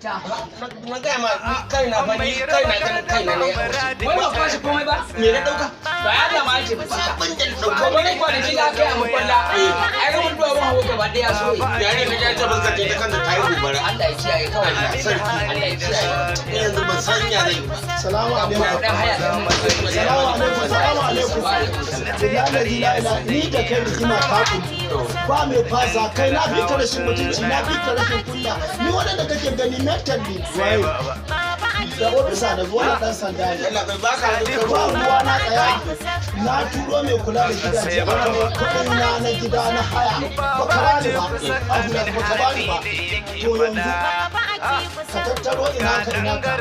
ita. Na gaya ma kai na ganin kai na ne. Wai ba kwashi komai ba? Me na dauka? Ba ya da ma ce ba. Abin da na dauka. Ko wani kwanaki da aka yi a makwalla. Ai ga mutuwa ba hawa gaba ɗaya so yi. Yare ka ja ta banka ta kanta ta yi gobara. Allah ya kiyaye kawai. Sarki. Allah ya kiyaye. Ni yanzu ban san ya zai ba. Salamu alaikum. Dan haya da mu. Salamu alaikum. Billahi la ilaha ni da kai rigima ta ku. Ba mai fasa kai na fi ka rashin mutunci na fi ka rashin kunya. Ni wanda kake gani mental ne. Waye. Da ofisa da zuwa dan sanda ne. Allah bai baka da Ba ruwa na tsaya. Na turo mai kula da gidaje. Kuɗin na gida na haya. Ba ka bani ba. Abu da ba ka bani ba. To yanzu ka tattaro ina ka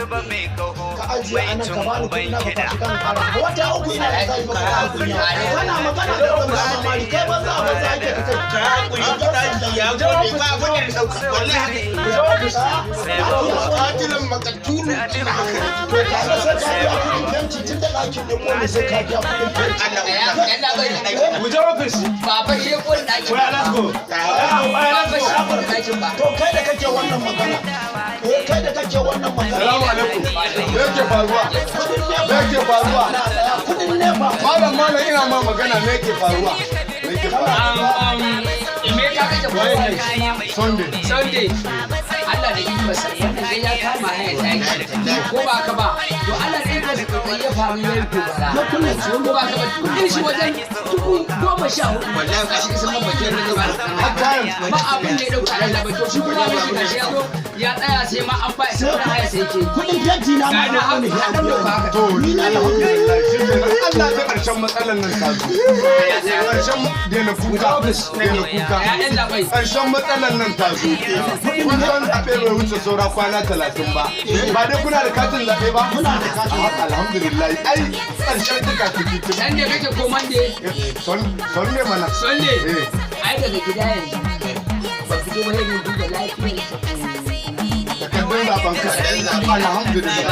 ka ajiye a nan ka bani kuɗi na ka kwashi kan kara wata uku ina da kai maka hakuri kana magana da wanda mamari kai ba za a ba za ka kai ka hakuri daki ya gode ba abin da dauka wallahi katilan makatulu ina haka to ka ga sai ka biya kuɗin fenti tun da ɗakin ne ko sai ka biya kuɗin fenti Allah bai mu je office Baba shi ko ɗakin. waya let's go Baba shi ko ɗakin ba. to kai da kake wannan magana kai da kake wannan magana salamu alaikum me yake faruwa me yake faruwa kuɗin ne ba malam ina ma magana me yake faruwa me yake faruwa Me ka kace ko Sunday Allah da iko sa wanda sai ya kama haya daki ko ba ka ba to Allah da iko sa kai ya faru ya yi gobara na kullum ciwon ko ba ka ba kudin shi wajen 14,000 wallahi ka shi san bakin da ba ba abin da ya dauka da ba to shi kuma ba shi gashi ya zo ya tsaya sai ma an ba sai da haya sai ke kuɗin fenti na ma na wani ya dauka haka to ni na alhamdulillah shi ne Allah ya karshen matsalan nan ta zo karshen daina kuka ya dan labai karshen matsalan nan ta zo kun san zaɓe bai wuce saura kwana 30 ba ba dai kuna da katin zaɓe ba muna da katin alhamdulillah ai karshen duka tikiti dan da kake komande son ne mana Sunday ai daga gida yanzu ba fito ba yin duba lafiyar takardun zaben ka alhamdulillah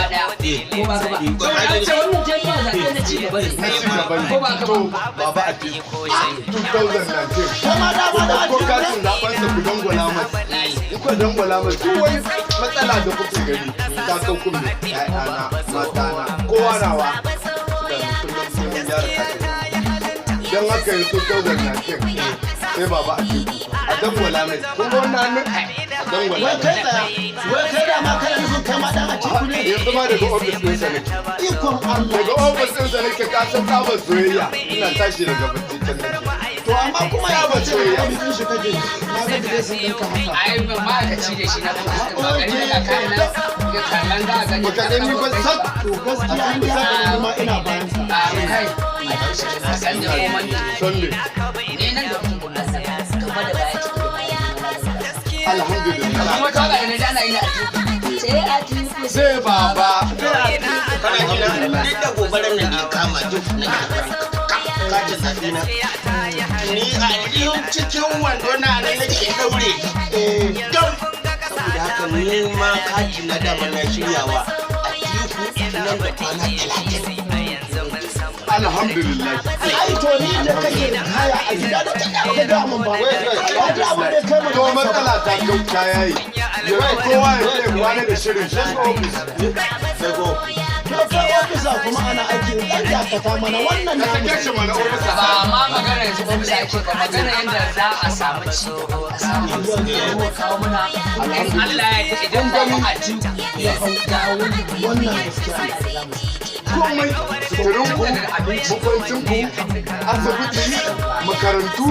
ko ba ka ba to an ce wannan jami'a zaɓe na ci gaba na ci gaba ne ko ba ka to ba baba a ce 2019 kama da ma da ko katin zaben sa ku dangwala masa ku dangwala masa duk wani matsala da kuke gani ta kan kun ne ƴaƴana matana kowa nawa da kullum sun gyara katin dan haka yanzu 2019 sai baba a ce a dangwala mai kun ga wannan hannun a dangwala wai kai tsaya wai kai da ma kana nufin kai ma dan a cikin ne yanzu ma daga ofis ɗinsa nake ikon Allah daga ofis ɗinsa nake ka san tsabar soyayya ina tashi daga bacci can nake to amma kuma ya bace da kwamitin shi kake na ga da sun ɗinka haka ai ba ma ka ci da shi na kuma ba gani da kan nan ga kallon za a gani baka gani ba sak to gaskiya in ya ga kuma ina bayan sa a kai a san da komande Sunday ne nan da kuma gaba da baya ciki alhamdulillah kuma to ga ne da ana yi sai a ci sai baba kana gina duk da gobarar nan da ya kama duk na kacin zaɓe na ni a yau cikin wando na nan nake daure don saboda haka ni ma kaji na dama na shiryawa a tiku nan da kwana 30 alhamdulillah ai to ni da kake da kaya a gida da kake ga mun ba wai wai abu da kai to matsala ta kauta yayi yau kowa ya ce kwana da shirin shi ofis sai go to kai ofisa kuma ana aiki dan dakata mana wannan ka na sake shi mana ofis ba ma magana yanzu ba mu ake ba magana yanda za a samu ci gaba a samu yau kawo muna in Allah ya ta idan ba mu a ci ya hauka wannan gaskiya komai suturinku makwancinku asibiti makarantu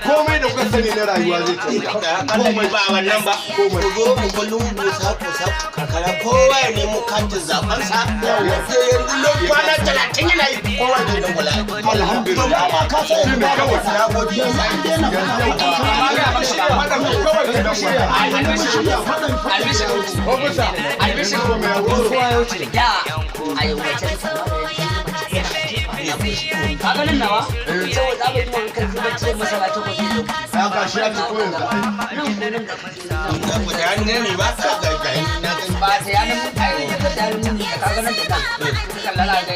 komai da kuka sani na rayuwa zai canza komai ba wannan ba komai zo mu kullum mu sako karkara kowa ya nemo katin zaben sa yanzu kwana 30 yana yi kowa ne da kula alhamdulillah ma ka sai shi ne kawai na gode yanzu an daina Kaganin nawa? Saboda abin da kan zubar cikin masarautar kwafi ya ga shi ya ci koyin da da hannun ne ba ka ga na ba ta yanar ainihin da ta yanar da kaganin da kan. Kallala ga